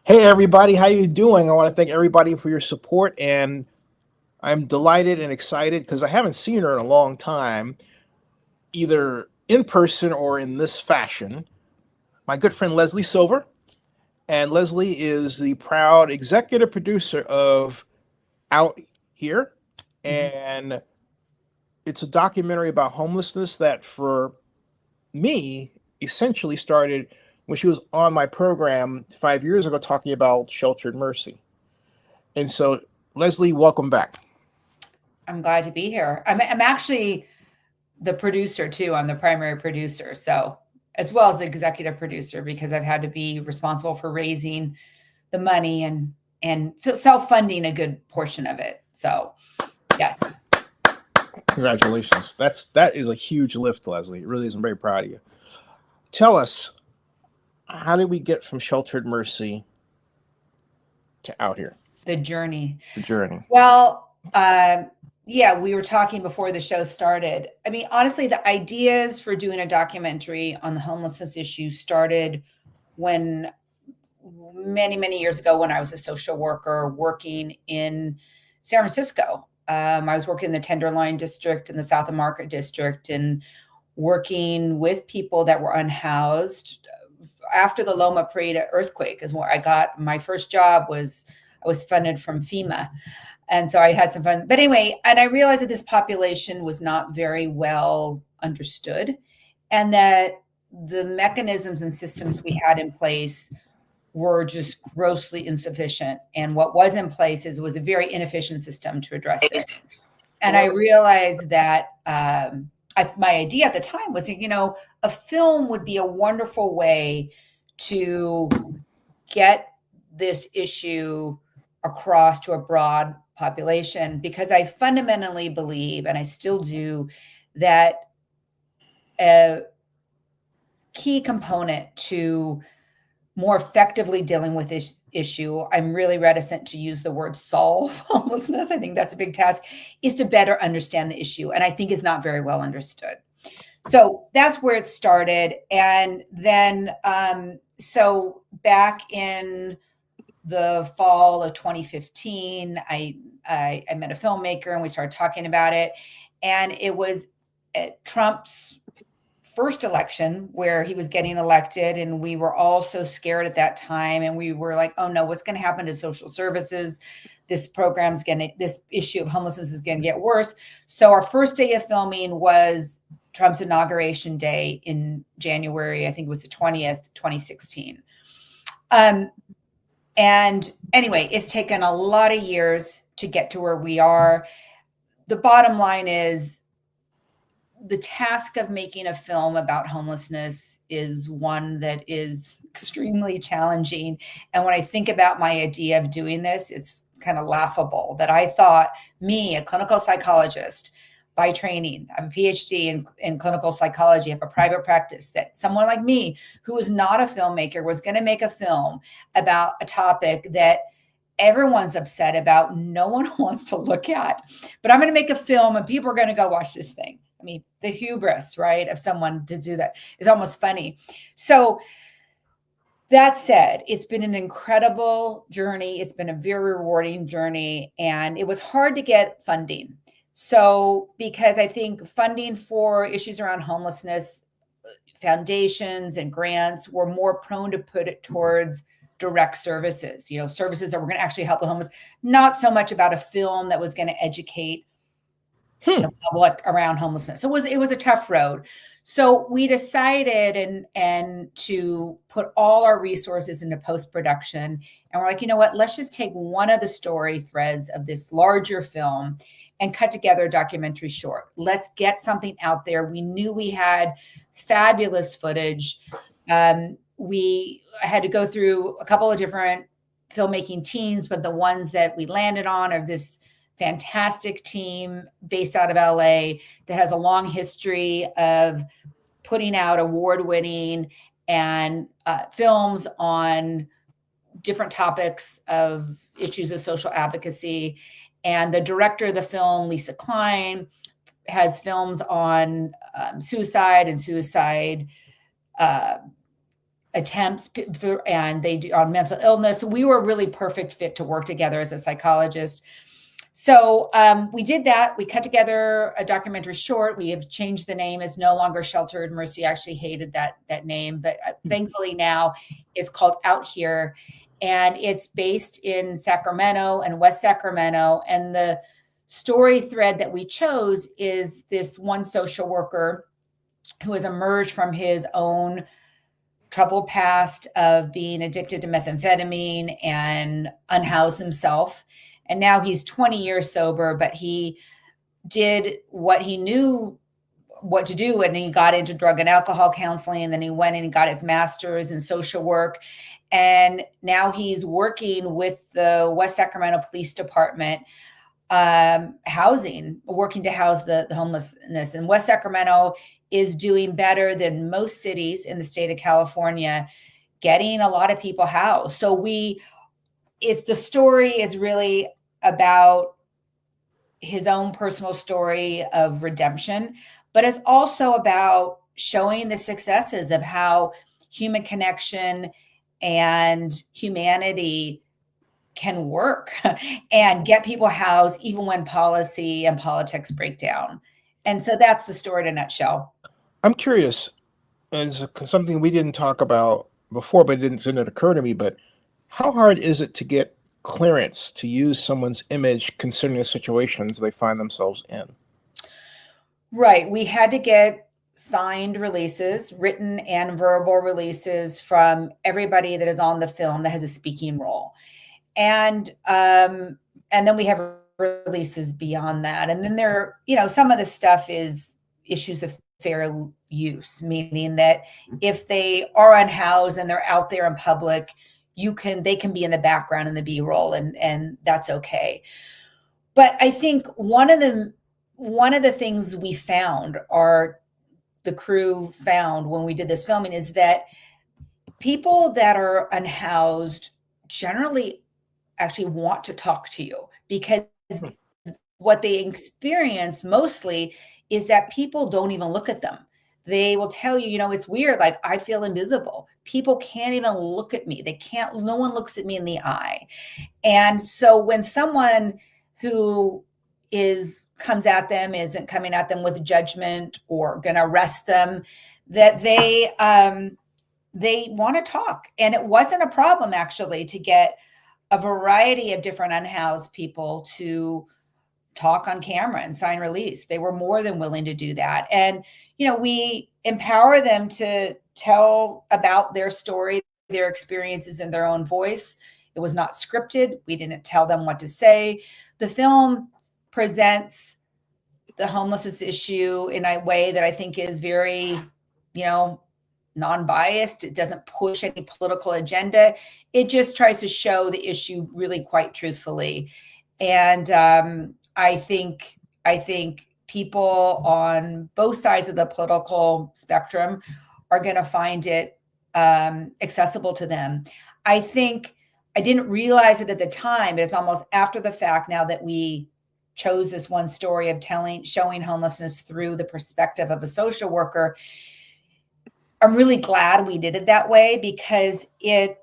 Hey everybody, how you doing? I want to thank everybody for your support, and I'm delighted and excited because I haven't seen her in a long time, either in person or in this fashion. My good friend Leslie Silver, and Leslie is the proud executive producer of Out Here, and it's a documentary about homelessness that for me essentially started when she was on my program 5 years ago talking about sheltered mercy. And so, Leslie, welcome back. I'm glad to be here. I'm actually the producer too. I'm the primary producer, so as well as executive producer because I've had to be responsible for raising the money and self-funding a good portion of it. So, yes. Congratulations. That is a huge lift, Leslie. It really is. I'm very proud of you. Tell us, how did we get from sheltered mercy to Out Here? The journey. The journey. Well, yeah, we were talking before the show started. I mean, honestly, the ideas for doing a documentary on the homelessness issue started when many years ago when I was a social worker working in San Francisco. I was working in the Tenderloin district in the South of Market district and working with people that were unhoused. After the Loma Prieta earthquake is where I got my first job. I was funded from FEMA. And so I had some fun. But anyway, and I realized that this population was not very well understood and that the mechanisms and systems we had in place were just grossly insufficient. And what was in place was a very inefficient system to address this. And I realized that my idea at the time was, a film would be a wonderful way to get this issue across to a broad population, because I fundamentally believe, and I still do, that a key component to more effectively dealing with this issue, I'm really reticent to use the word solve homelessness. I think that's a big task, is to better understand the issue. And I think it's not very well understood. So that's where it started. And then, so back in the fall of 2015, I met a filmmaker and we started talking about it. And it was at Trump's first election where he was getting elected, and we were all so scared at that time, and we were like, oh no, what's going to happen to social services? This issue of homelessness is going to get worse. So our first day of filming was Trump's inauguration day in January, I think it was the 20th, 2016. And anyway, it's taken a lot of years to get to where we are. The bottom line is, the task of making a film about homelessness is one that is extremely challenging. And when I think about my idea of doing this, it's kind of laughable that I thought, me, a clinical psychologist by training, I have a PhD in clinical psychology, I have a private practice, that someone like me, who is not a filmmaker, was going to make a film about a topic that everyone's upset about, no one wants to look at. But I'm going to make a film and people are going to go watch this thing. I mean, the hubris, right, of someone to do that is almost funny. So that said, it's been an incredible journey. It's been a very rewarding journey, and it was hard to get funding. So because I think funding for issues around homelessness, foundations and grants were more prone to put it towards direct services, services that were going to actually help the homeless, not so much about a film that was going to educate the public around homelessness. So it was a tough road. So we decided and to put all our resources into post-production. And we're like, you know what, let's just take one of the story threads of this larger film and cut together a documentary short. Let's get something out there. We knew we had fabulous footage. We had to go through a couple of different filmmaking teams, but the ones that we landed on are this fantastic team based out of LA that has a long history of putting out award-winning and films on different topics of issues of social advocacy. And the director of the film, Lisa Klein, has films on suicide and suicide attempts and they do on mental illness. So we were a really perfect fit to work together as a psychologist. So we did that. We cut together a documentary short. We have changed the name. It's no longer Sheltered Mercy. Actually hated that name, but thankfully now it's called Out Here, and it's based in Sacramento and West Sacramento. And the story thread that we chose is this one social worker who has emerged from his own troubled past of being addicted to methamphetamine and unhoused himself. And now he's 20 years sober, but he did what he knew what to do. And he got into drug and alcohol counseling. And then he went and got his master's in social work. And now he's working with the West Sacramento Police Department, working to house the homelessness. And West Sacramento is doing better than most cities in the state of California, getting a lot of people housed. So the story is really about his own personal story of redemption, but it's also about showing the successes of how human connection and humanity can work and get people housed even when policy and politics break down. And so that's the story in a nutshell. I'm curious, as something we didn't talk about before, but it didn't occur to me, but how hard is it to get clearance to use someone's image considering the situations they find themselves in? Right. We had to get signed releases, written and verbal releases from everybody that is on the film that has a speaking role. And then we have releases beyond that. And then there, some of the stuff is issues of fair use, meaning that if they are unhoused and they're out there in public, they can be in the background in the B-roll, and that's okay. But I think one of the things we found, or the crew found when we did this filming, is that people that are unhoused generally actually want to talk to you, because what they experience mostly is that people don't even look at them. They will tell you, it's weird. Like, I feel invisible. People can't even look at me. No one looks at me in the eye. And so when someone who comes at them, isn't coming at them with judgment or going to arrest them, that they want to talk. And it wasn't a problem, actually, to get a variety of different unhoused people to talk on camera and sign release. They were more than willing to do that. And, we empower them to tell about their story, their experiences in their own voice. It was not scripted. We didn't tell them what to say. The film presents the homelessness issue in a way that I think is very, non-biased. It doesn't push any political agenda. It just tries to show the issue really quite truthfully. And I think people on both sides of the political spectrum are going to find it accessible to them. I think I didn't realize it at the time, but it's almost after the fact now that we chose this one story of showing homelessness through the perspective of a social worker. I'm really glad we did it that way, because it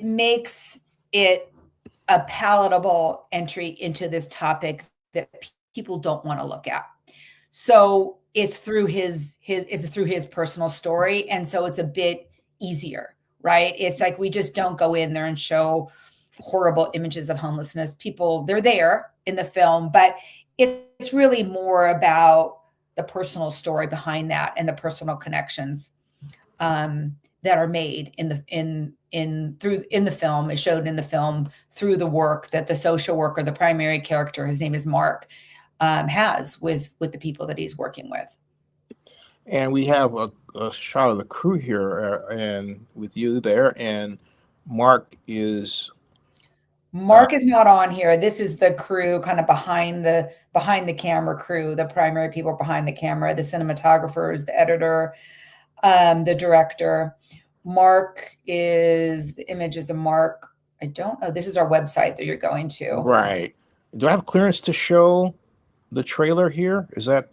makes it a palatable entry into this topic that people don't want to look at. So it's through his personal story. And so it's a bit easier, right? It's like, we just don't go in there and show horrible images of homelessness. People, they're there in the film, but it's really more about the personal story behind that and the personal connections that are made in the film, is showed in the film through the work that the social worker, the primary character, his name is Mark, has with the people that he's working with. And we have a shot of the crew here, and with you there, and Mark is not on here. This is the crew, kind of behind the camera crew, the primary people behind the camera, the cinematographers, the editor, the director. Mark is the images of Mark. I don't know. This is our website that you're going to. Right. Do I have clearance to show the trailer here? Is that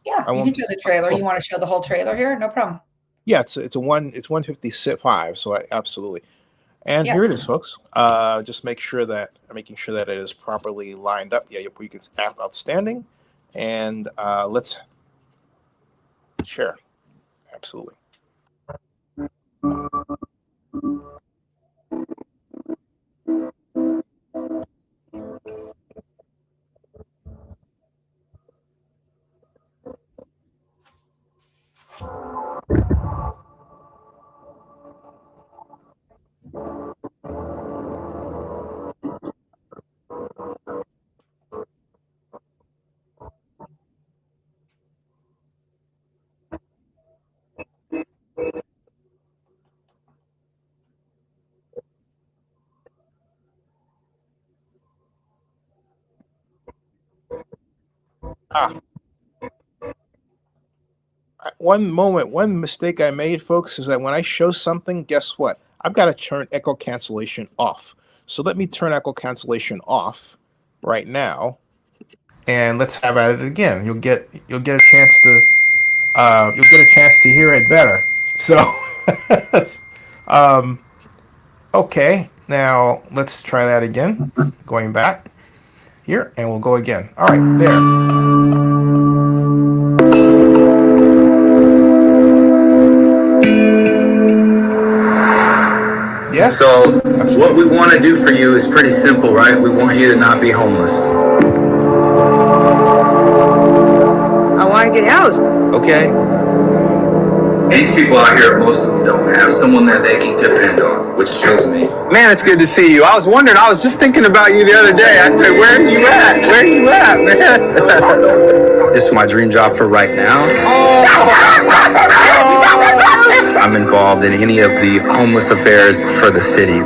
yeah, you can show the trailer. You want to show the whole trailer here? No problem. Yeah, it's 155. So absolutely. And Yeah. here it is, folks. Just making sure that it is properly lined up. Yeah, you can outstanding. And let's share. Absolutely. Ah, one mistake I made, folks, is that when I show something, guess what? I've got to turn echo cancellation off. So let me turn echo cancellation off right now, and let's have at it again. You'll get a chance to hear it better. So, okay, now let's try that again. Going back here, and we'll go again. All right, there. Yes. So what we want to do for you is pretty simple, right? We want you to not be homeless. I want to get housed. Okay. These people out here, most of them don't have someone that they can depend on, which kills me. Man, it's good to see you. I was wondering, I was just thinking about you the other day. I said, where are you at? Where are you at, man? This is my dream job for right now. I'm involved in any of the homeless affairs for the city.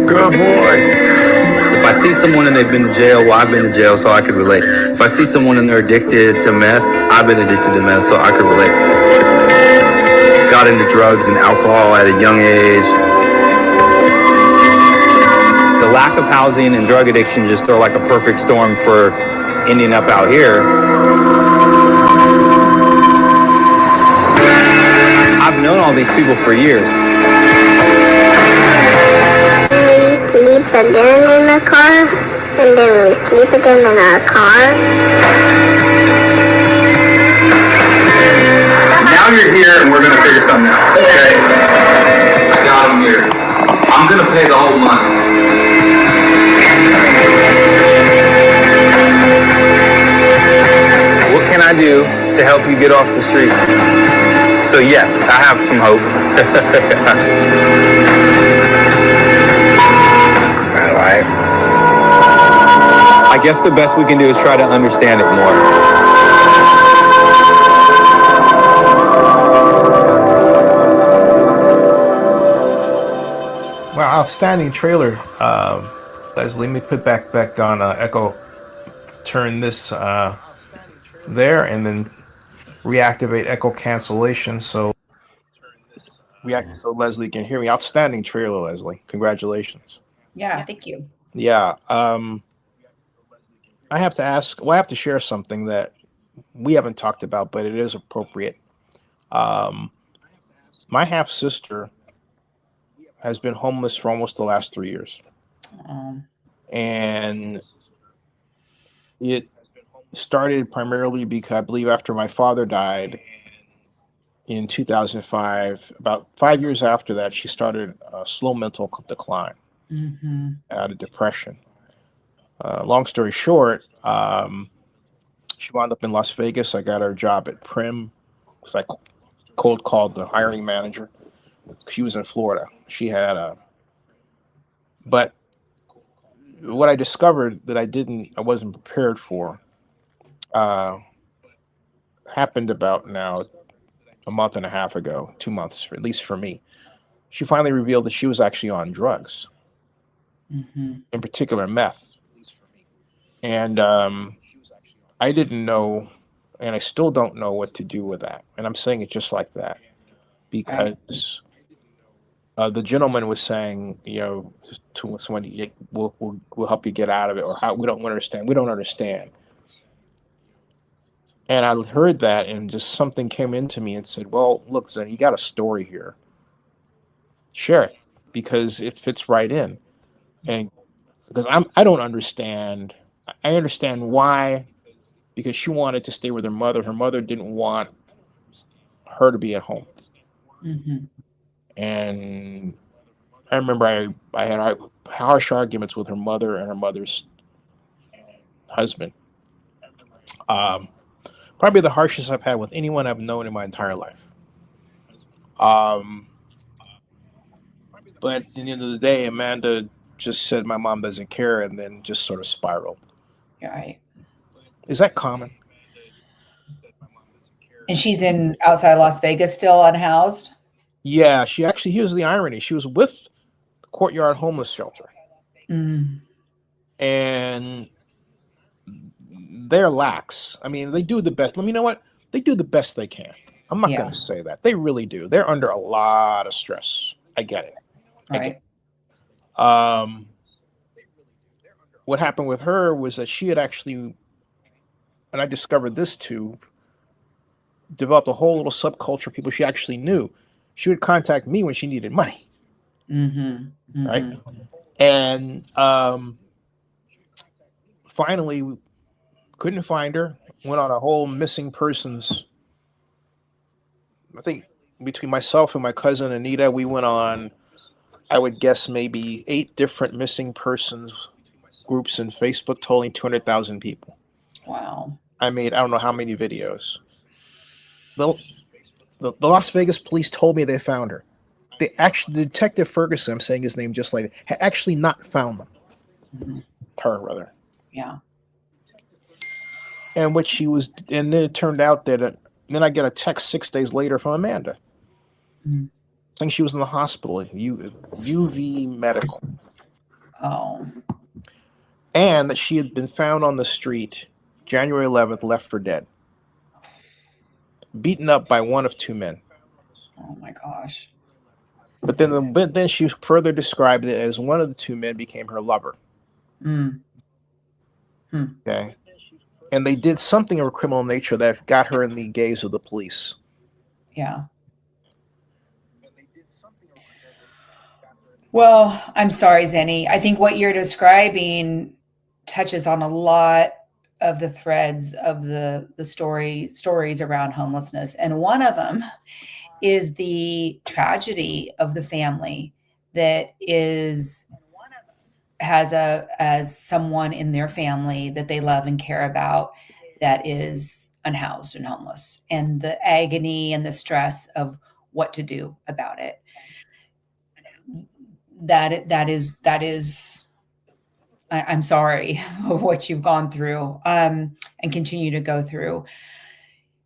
Good boy. If I see someone and they've been to jail, well, I've been to jail, so I could relate. If I see someone and they're addicted to meth, I've been addicted to meth, so I could relate. Got into drugs and alcohol at a young age. The lack of housing and drug addiction just are like a perfect storm for ending up out here. I've known all these people for years. We sleep again in the car, and then we sleep again in our car. Now you're here and we're gonna figure something out, okay? I got him here. I'm gonna pay the whole money. What can I do to help you get off the streets? So yes, I have some hope. Alright. I guess the best we can do is try to understand it more. Wow, outstanding trailer, Leslie. Let me put back on echo. Turn this there, and then reactivate echo cancellation. So Leslie can hear me. Outstanding trailer, Leslie. Congratulations. Yeah. Thank you. Yeah. I have to ask. Well, I have to share something that we haven't talked about, but it is appropriate. My half sister has been homeless for almost the last 3 years. And it started primarily because I believe after my father died in 2005, about 5 years after that, she started a slow mental decline out of depression. Long story short, she wound up in Las Vegas. I got her a job at Prim. So I cold called the hiring manager. She was in Florida. She had but what I discovered that I wasn't prepared for, happened about now a month and a half ago, 2 months, at least for me. She finally revealed that she was actually on drugs, in particular meth. And I didn't know, and I still don't know what to do with that. And I'm saying it just like that because the gentleman was saying, to someone, we'll help you get out of it, or how we don't understand. And I heard that, and just something came into me and said, well, look, Zen, you got a story here. Share it, because it fits right in. And because I don't understand. I understand why, because she wanted to stay with her mother. Her mother didn't want her to be at home. Mm-hmm. And I remember I had harsh arguments with her mother and her mother's husband. Um, Probably the harshest I've had with anyone I've known in my entire life. But at the end of the day, Amanda just said my mom doesn't care, and then just sort of spiraled. You're right. Is that common? And she's in outside Las Vegas, still unhoused. Yeah, she actually, here's the irony. She was with the Courtyard Homeless Shelter. Mm. And they're lax. I mean, they do the best. Let me know what? They do the best they can. I'm not going to say that. They really do. They're under a lot of stress. I get it. Right. I get it. What happened with her was that she had actually, and I discovered this too, developed a whole little subculture of people she actually knew. She would contact me when she needed money. Mm-hmm. Mm-hmm. Right. And finally, we couldn't find her. Went on a whole missing persons. I think between myself and my cousin Anita, we went on, I would guess, maybe 8 different missing persons groups in Facebook, totaling 200,000 people. Wow. I made, I don't know how many videos. The Las Vegas police told me they found her. They actually, Detective Ferguson, I'm saying his name just like that, had actually not found them. Mm-hmm. Her, rather. Yeah. And what she was, and then it turned out that, then I get a text 6 days later from Amanda. Mm-hmm. Saying she was in the hospital, UV Medical. Oh. And that she had been found on the street January 11th, left for dead. Beaten up by one of 2 men. Oh my gosh. But then she further described it as one of the 2 men became her lover. Mm. Hmm. Okay. And they did something of a criminal nature that got her in the gaze of the police. Yeah. Well, I'm sorry, Zennie. I think what you're describing touches on a lot of the threads of the stories around homelessness. And one of them is the tragedy of the family that has someone in their family that they love and care about that is unhoused and homeless, and the agony and the stress of what to do about it. That is I'm sorry of what you've gone through and continue to go through.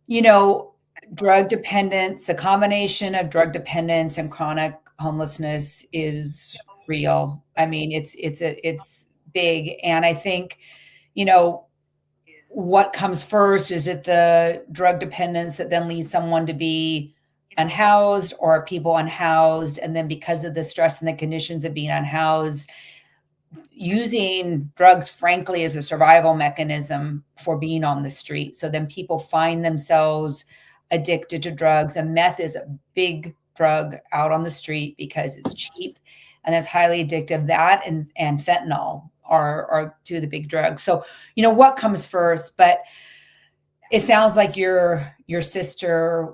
You know, drug dependence, the combination of drug dependence and chronic homelessness is real. I mean, it's big. And I think, you know, what comes first? Is it the drug dependence that then leads someone to be unhoused, or are people unhoused? And then because of the stress and the conditions of being unhoused, using drugs, frankly, as a survival mechanism for being on the street. So then people find themselves addicted to drugs, and meth is a big drug out on the street because it's cheap and it's highly addictive. That and fentanyl are 2 of the big drugs. So, you know, what comes first? But it sounds like your sister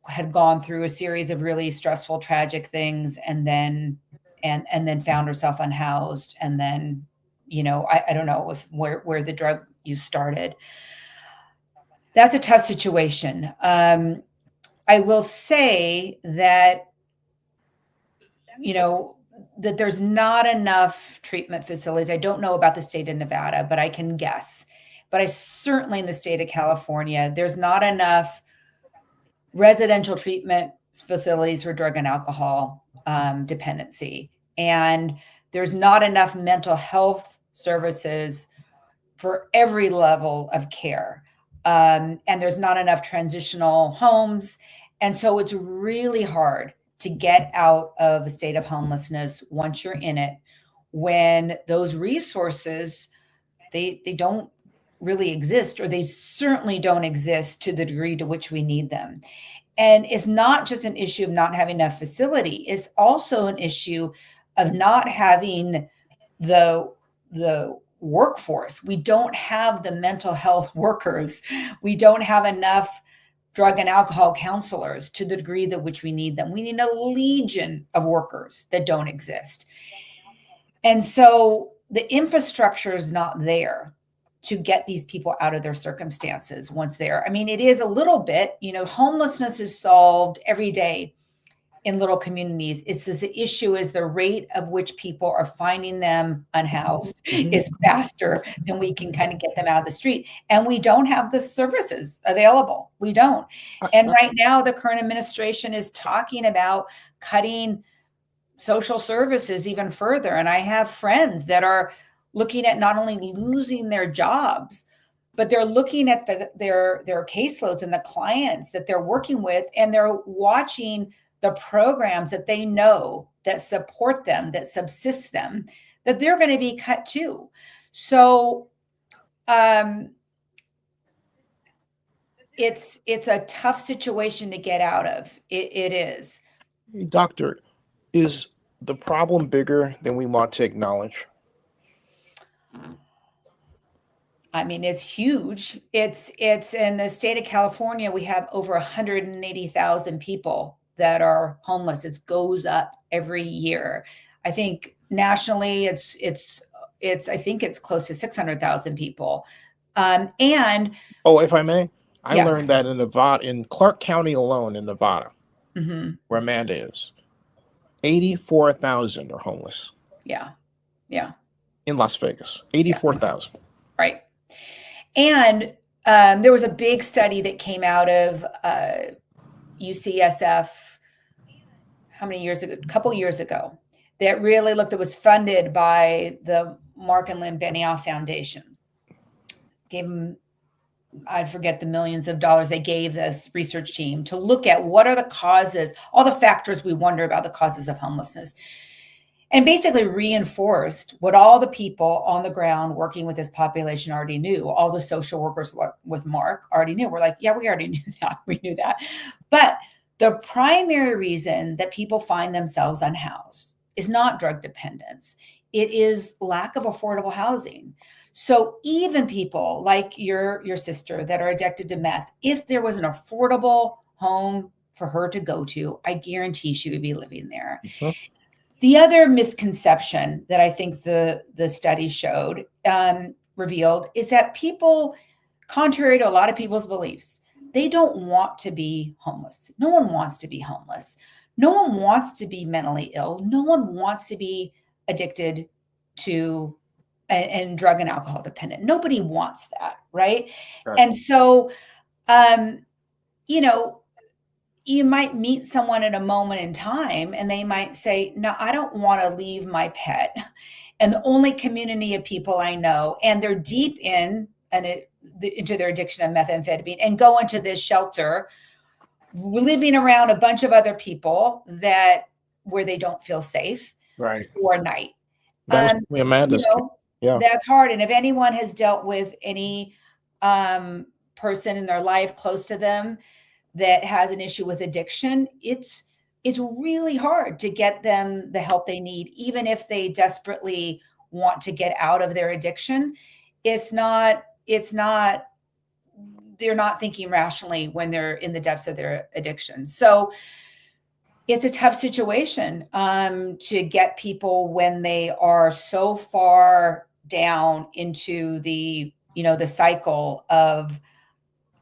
had gone through a series of really stressful, tragic things, and then found herself unhoused. And then, you know, I don't know where the drug use started. That's a tough situation. I will say that, you know, that there's not enough treatment facilities. I don't know about the state of Nevada, but I can guess. But I certainly in the state of California, there's not enough residential treatment facilities for drug and alcohol dependency. And there's not enough mental health services for every level of care. And there's not enough transitional homes. And so it's really hard to get out of a state of homelessness once you're in it, when those resources, they don't really exist, or they certainly don't exist to the degree to which we need them. And it's not just an issue of not having enough facility. It's also an issue of not having the workforce. We don't have the mental health workers. We don't have enough drug and alcohol counselors to the degree that which we need them. We need a legion of workers that don't exist. And so the infrastructure is not there to get these people out of their circumstances once they're, I mean, it is a little bit, you know, homelessness is solved every day in little communities. It's just the issue is the rate of which people are finding them unhoused is faster than we can kind of get them out of the street. And we don't have the services available. We don't. And right now, the current administration is talking about cutting social services even further. And I have friends that are looking at not only losing their jobs, but they're looking at their caseloads and the clients that they're working with, and they're watching the programs that they know that support them, that subsist them, that they're going to be cut too. So it's a tough situation to get out of. It is. Doctor, is the problem bigger than we want to acknowledge? I mean, it's huge. It's in the state of California, we have over 180,000 people that are homeless. It goes up every year. I think nationally, it's I think it's close to 600,000 people. And if I may, I Yeah. learned that in Nevada, in Clark County alone, in Nevada, mhm, where Amanda is, 84,000 are homeless. yeah, In Las Vegas, 84,000. right. And there was a big study that came out of UCSF, how many years ago? A couple years ago, that really looked, it was funded by the Mark and Lynn Benioff Foundation. Gave them, I forget the millions of dollars they gave this research team to look at what are the causes, all the factors we wonder about the causes of homelessness. And basically reinforced what all the people on the ground working with this population already knew. All the social workers with Mark already knew. We're like, yeah, we already knew that. We knew that. But the primary reason that people find themselves unhoused is not drug dependence. It is lack of affordable housing. So even people like your sister that are addicted to meth, if there was an affordable home for her to go to, I guarantee she would be living there. Mhm. The other misconception that I think the study showed, revealed, is that people, contrary to a lot of people's beliefs, they don't want to be homeless. No one wants to be homeless. No one wants to be mentally ill. No one wants to be addicted to and drug and alcohol dependent. Nobody wants that, right? Right. And so, you know, you might meet someone at a moment in time and they might say, no, I don't want to leave my pet. And the only community of people I know, and they're deep into their addiction of methamphetamine, and go into this shelter, living around a bunch of other people where they don't feel safe Right. for a night. That was Amanda's. Yeah. That's hard. And if anyone has dealt with any person in their life close to them that has an issue with addiction, it's really hard to get them the help they need, even if they desperately want to get out of their addiction. They're not thinking rationally when they're in the depths of their addiction. So it's a tough situation to get people when they are so far down into the cycle of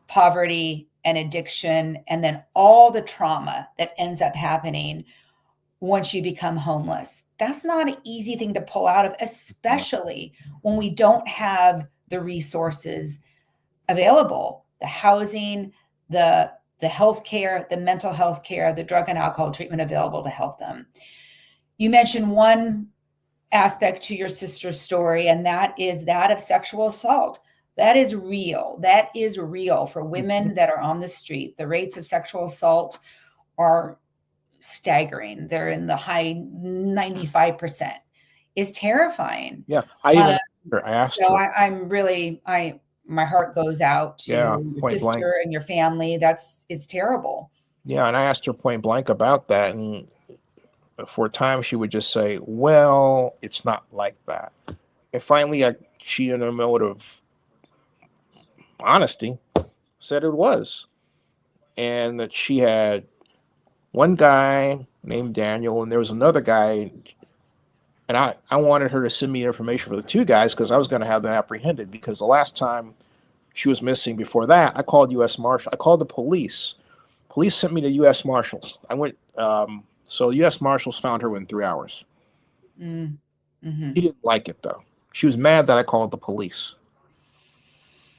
poverty and addiction, and then all the trauma that ends up happening once you become homeless. That's not an easy thing to pull out of, especially when we don't have the resources available, the housing, the health care, the mental health care, the drug and alcohol treatment available to help them. You mentioned one aspect to your sister's story, and that is that of sexual assault. That is real. That is real for women that are on the street. The rates of sexual assault are staggering. They're in the high 95%. It's terrifying. Yeah. I asked So her. I'm my heart goes out to Yeah, your point blank. sister and your family. It's terrible. Yeah, and I asked her point blank about that, and for a time she would just say, well, it's not like that. And finally, she, in a mode of honesty, said it was. And that she had one guy named Daniel, and there was another guy. And I wanted her to send me information for the two guys because I was going to have them apprehended, because the last time she was missing before that, I called U.S. Marshal. I called the police. Police sent me to U.S. Marshals. I went, so U.S. Marshals found her within 3 hours. Mm-hmm. She didn't like it, though. She was mad that I called the police.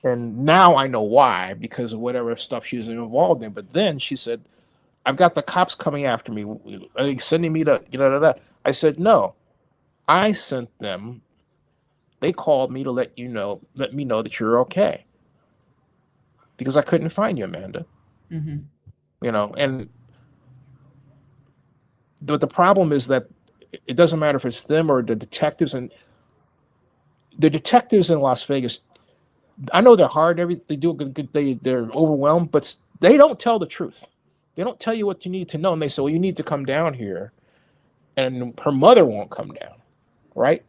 And now I know why, because of whatever stuff she was involved in. But then she said, I've got the cops coming after me. Are they sending me to, I said, no, I sent them. They called me to let me know that you're okay. Because I couldn't find you, Amanda. Mm-hmm. But the problem is that it doesn't matter if it's them or the detectives. And the detectives in Las Vegas, I know they're hard. They do a good. They're overwhelmed, but they don't tell the truth. They don't tell you what you need to know. And they say, well, you need to come down here. And her mother won't come down, right?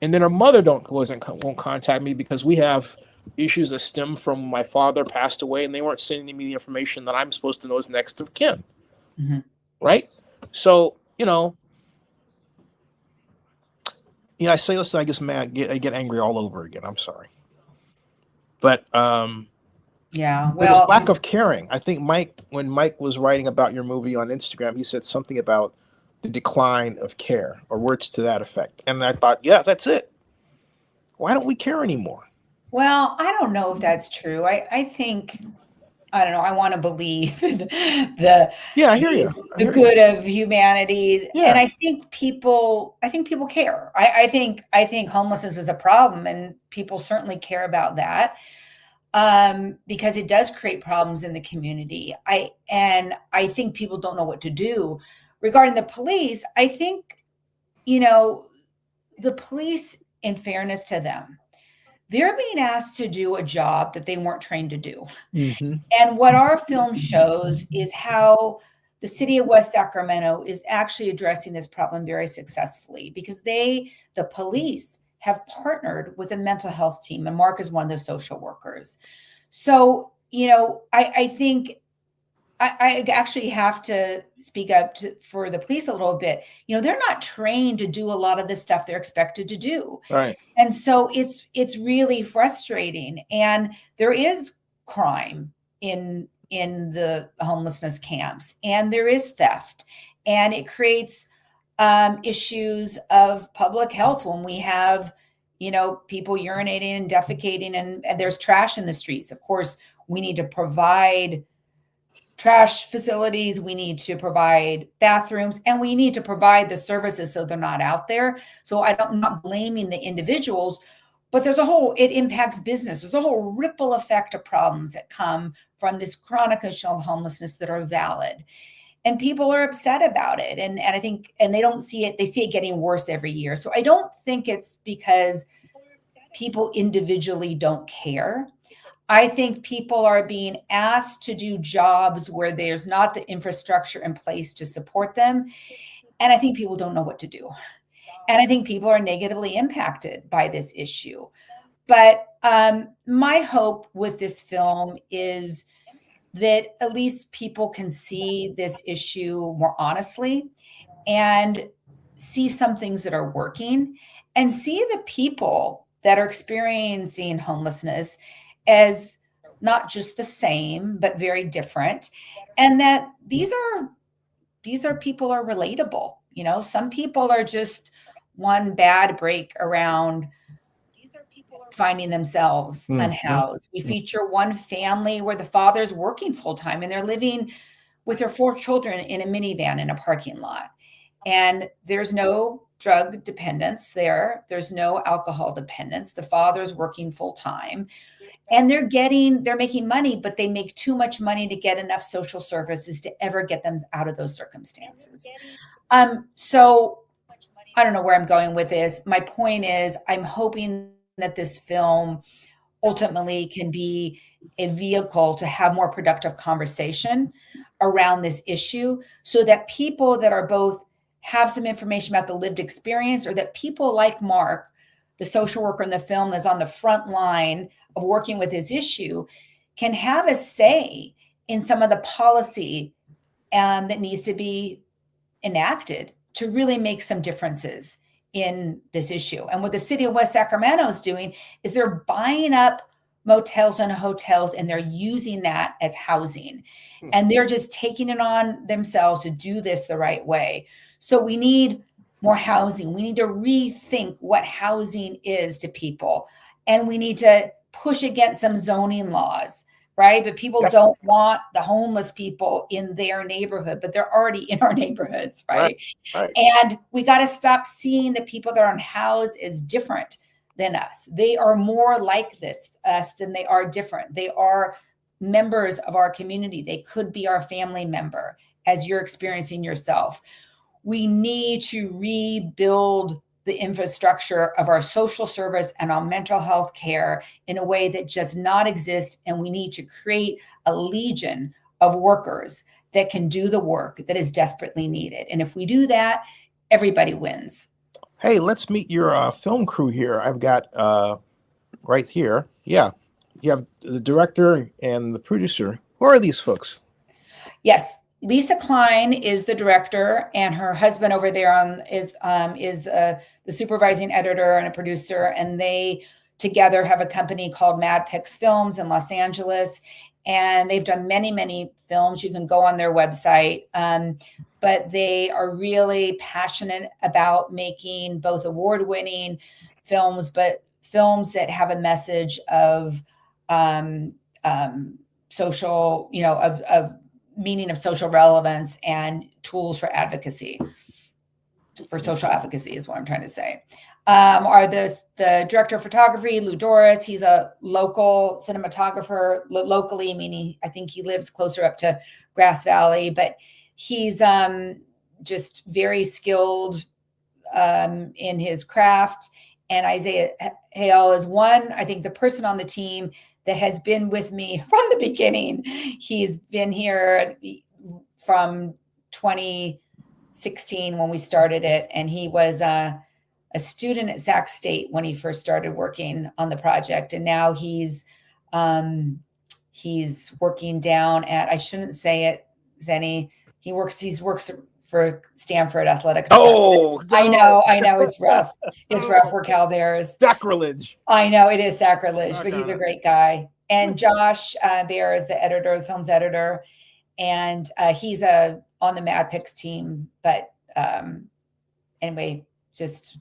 And then her mother won't contact me because we have issues that stem from my father passed away, and they weren't sending me the information that I'm supposed to know as next of kin, right? So I say, listen, I get angry all over again. I'm sorry, but yeah, there was lack of caring. I think when Mike was writing about your movie on Instagram, he said something about the decline of care, or words to that effect. And I thought, yeah, that's it. Why don't we care anymore? Well, I don't know if that's true. I think, I don't know. I want to believe in the I hear you. The good of humanity, Yeah. and I think people care. I think homelessness is a problem, and people certainly care about that, because it does create problems in the community. I think people don't know what to do. Regarding the police, I think the police, in fairness to them, they're being asked to do a job that they weren't trained to do. Mm-hmm. And what our film shows is how the city of West Sacramento is actually addressing this problem very successfully, because the police have partnered with a mental health team, and Mark is one of those social workers. So, I think I actually have to speak up for the police a little bit. They're not trained to do a lot of the stuff they're expected to do. Right. And so it's really frustrating. And there is crime in the homelessness camps, and there is theft, and it creates issues of public health when we have, people urinating and defecating, and there's trash in the streets. Of course, we need to provide trash facilities, we need to provide bathrooms, and we need to provide the services so they're not out there. So I'm not blaming the individuals, but it impacts business. There's a whole ripple effect of problems that come from this chronic condition of homelessness that are valid. And people are upset about it. And I think, and they don't see it, they see it getting worse every year. So I don't think it's because people individually don't care. I think people are being asked to do jobs where there's not the infrastructure in place to support them. And I think people don't know what to do. And I think people are negatively impacted by this issue. But my hope with this film is that at least people can see this issue more honestly and see some things that are working, and see the people that are experiencing homelessness as not just the same, but very different. And that these are people are relatable. Some people are just one bad break around finding themselves unhoused. We feature one family where the father's working full time and they're living with their 4 children in a minivan in a parking lot. And there's no drug dependence there. There's no alcohol dependence. The father's working full time, and they're making money, but they make too much money to get enough social services to ever get them out of those circumstances. So I don't know where I'm going with this. My point is, I'm hoping that this film ultimately can be a vehicle to have more productive conversation around this issue, so that people that are both have some information about the lived experience, or that people like Mark, the social worker in the film that's on the front line of working with his issue, can have a say in some of the policy that needs to be enacted to really make some differences in this issue. And what the city of West Sacramento is doing is they're buying up motels and hotels, and they're using that as housing. And they're just taking it on themselves to do this the right way. So we need more housing. We need to rethink what housing is to people. And we need to push against some zoning laws, right? But people don't want the homeless people in their neighborhood, but they're already in our neighborhoods, right? And we got to stop seeing the people that are unhoused as different than us. They are more like us than they are different. They are members of our community. They could be our family member, as you're experiencing yourself. We need to rebuild the infrastructure of our social service and our mental health care in a way that does not exist. And we need to create a legion of workers that can do the work that is desperately needed. And if we do that, everybody wins. Hey, let's meet your film crew here. I've got right here. Yeah. You have the director and the producer. Who are these folks? Yes. Lisa Klein is the director, and her husband over there is the supervising editor and a producer. And they together have a company called Mad Pix Films in Los Angeles. And they've done many, many films. You can go on their website. But they are really passionate about making both award-winning films, but films that have a message of social, of meaning of social relevance and tools for advocacy, for social advocacy is what I'm trying to say. Are the director of photography, Lou Doris. He's a local cinematographer, locally, meaning I think he lives closer up to Grass Valley, but he's just very skilled in his craft. And Isaiah Hale is I think the person on the team that has been with me from the beginning. He's been here from 2016 when we started it. And he was a student at Sac State when he first started working on the project. And now he's working down at, I shouldn't say it, Zennie. He works for Stanford Athletic. Oh, no. I know. It's rough. It's rough. We're Cal Bears. Sacrilege. I know it is sacrilege, but he's a great guy. And Josh Bear is the editor, the film's editor. And he's on the Mad Pix team. But anyway, just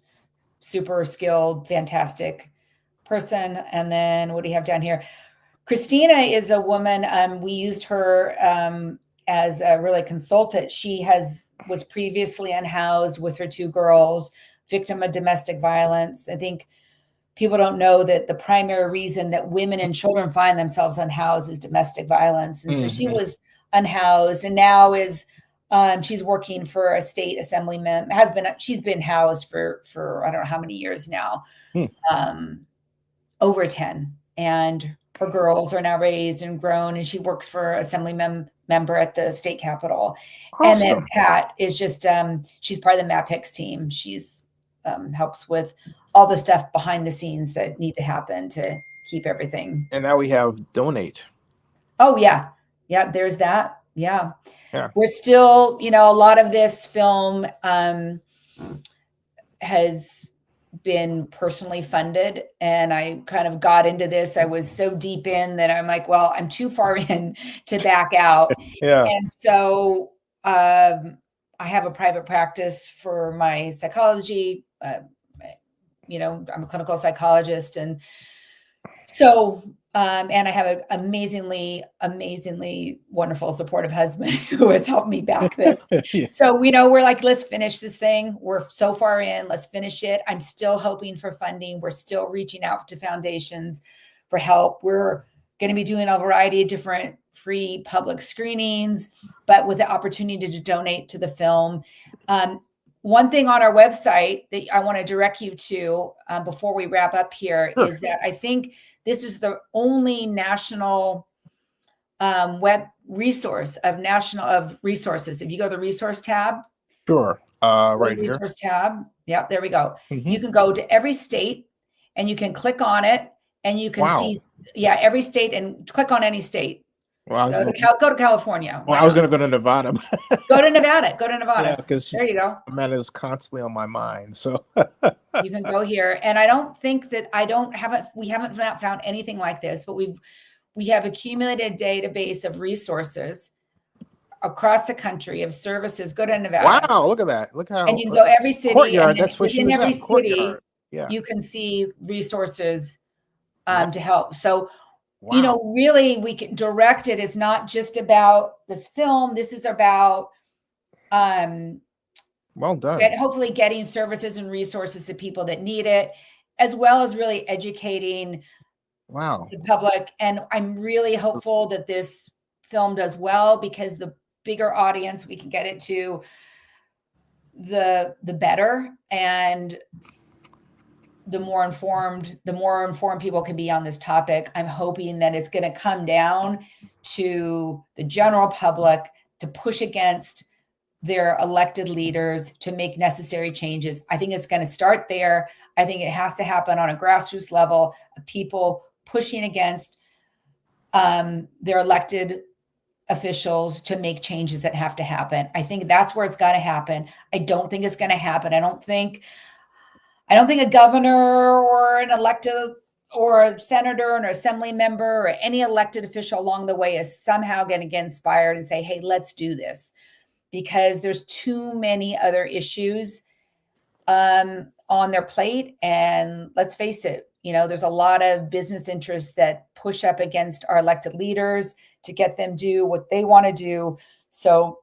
super skilled, fantastic person. And then what do you have down here? Christina is a woman. We used her as a really consultant. She was previously unhoused with her two girls, victim of domestic violence. I think people don't know that the primary reason that women and children find themselves unhoused is domestic violence. And so she was unhoused, and now she's working for a state assemblyman. She's been housed for I don't know how many years now, over 10. And her girls are now raised and grown, and she works for assembly member at the state capitol. Awesome. And then Pat is just, she's part of the Mad Pix team. She's helps with all the stuff behind the scenes that need to happen to keep everything. And now we have donate. Oh yeah. Yeah. There's that. Yeah. We're still, a lot of this film has been personally funded, and I kind of got into this. I was so deep in that I'm like, well, I'm too far in to back out. And so I have a private practice for my psychology. I'm a clinical psychologist. And so, and I have an amazingly wonderful, supportive husband who has helped me back this. So, we're like, let's finish this thing. We're so far in, let's finish it. I'm still hoping for funding. We're still reaching out to foundations for help. We're going to be doing a variety of different free public screenings, but with the opportunity to donate to the film. One thing on our website that I want to direct you to before we wrap up here is that I think This is the only national web resource of resources. If you go to the resource tab, Sure. Right here. resource tab. Yep, there we go. Mhm. You can go to every state and you can click on it and you can Wow. see, every state, and click on any state. Well, Go to California. I was going to go to Nevada. Go to Nevada. Go to Nevada. Yeah, because there you go. Man is constantly on my mind. So you can go here. And I don't think that we haven't found anything like this, but we have accumulated a database of resources across the country of services. Go to Nevada. Wow, look at that. Look how. And you can go every city. Courtyard, and that's what she was every at. city, Courtyard. Yeah. you can see resources to help. So, wow. really we can direct it. It's not just about this film. This is about well done. Hopefully getting services and resources to people that need it, as well as really educating the public. And I'm really hopeful that this film does well, because the bigger audience we can get it to, the better. And the more informed people can be on this topic. I'm hoping that it's going to come down to the general public to push against their elected leaders to make necessary changes. I think it's going to start there. I think it has to happen on a grassroots level of people pushing against their elected officials to make changes that have to happen. I think that's where it's got to happen. I don't think it's going to happen. I don't think a governor or an elected or a senator or an assembly member or any elected official along the way is somehow going to get inspired and say, hey, let's do this, because there's too many other issues on their plate. And let's face it, there's a lot of business interests that push up against our elected leaders to get them do what they want to do. So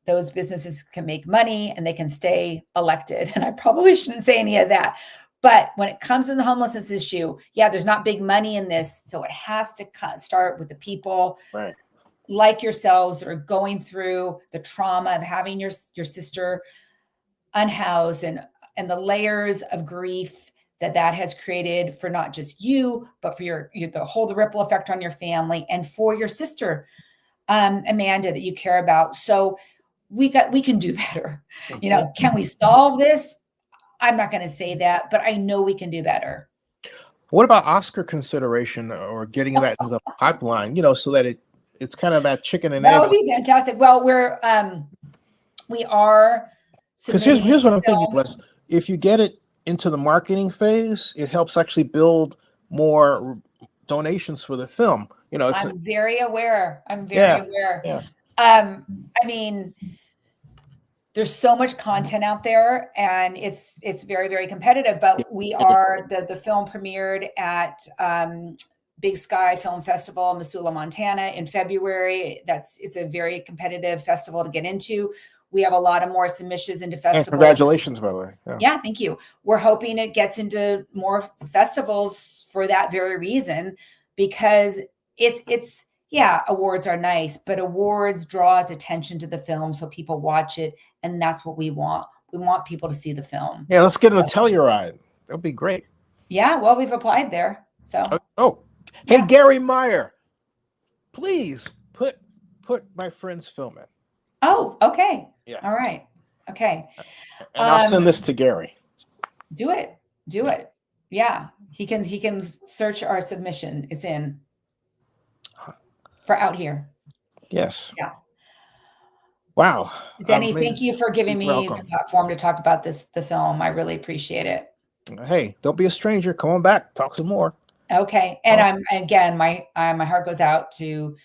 those businesses can make money and they can stay elected. And I probably shouldn't say any of that. But when it comes to the homelessness issue, there's not big money in this. So it has to start with the people like yourselves that are going through the trauma of having your sister unhoused and the layers of grief that has created for not just you, but for the ripple effect on your family and for your sister, Amanda, that you care about. So we can do better. Can we solve this? I'm not going to say that, but I know we can do better. What about Oscar consideration or getting that in the pipeline, so that it's kind of that chicken and egg? That would be fantastic. Well, we are. Because here's what I'm thinking, Les. If you get it into the marketing phase, it helps actually build more donations for the film. I'm very aware. Yeah. I mean, there's so much content out there, and it's very, very competitive. But we are the film premiered at Big Sky Film Festival in Missoula, Montana in February. It's a very competitive festival to get into. We have a lot of more submissions into festivals. And congratulations, by the way. Yeah, thank you. We're hoping it gets into more festivals for that very reason, because it's awards are nice, but awards draws attention to the film so people watch it, and that's what we want. We want people to see the film. Yeah, let's get in a Telluride. That'd be great. Yeah, well, we've applied there. So hey, Gary Meyer, please put my friend's film in. Oh, okay. Yeah. All right. Okay. And I'll send this to Gary. Do it. Yeah. He can search our submission. It's in for Out Here. Yes. Yeah. Wow. Zennie, thank you for giving me the platform to talk about the film. I really appreciate it. Hey, don't be a stranger. Come on back. Talk some more. Okay. And my heart goes out to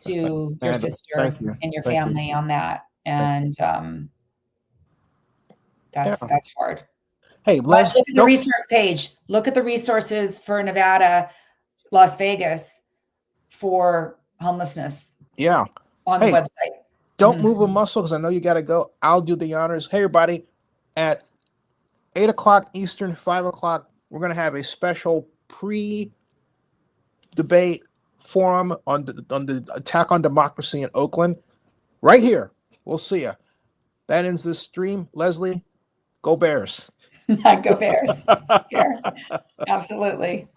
your sister and your family on that. And that's hard. Hey, look at the resource page. Look at the resources for Nevada, Las Vegas for homelessness. Yeah. On the website. Don't move a muscle, because I know you got to go. I'll do the honors. Hey, everybody, at 8 o'clock Eastern, 5 o'clock, we're going to have a special pre-debate forum on the attack on democracy in Oakland. Right here. We'll see you. That ends this stream. Leslie, go Bears. Go Bears. Absolutely.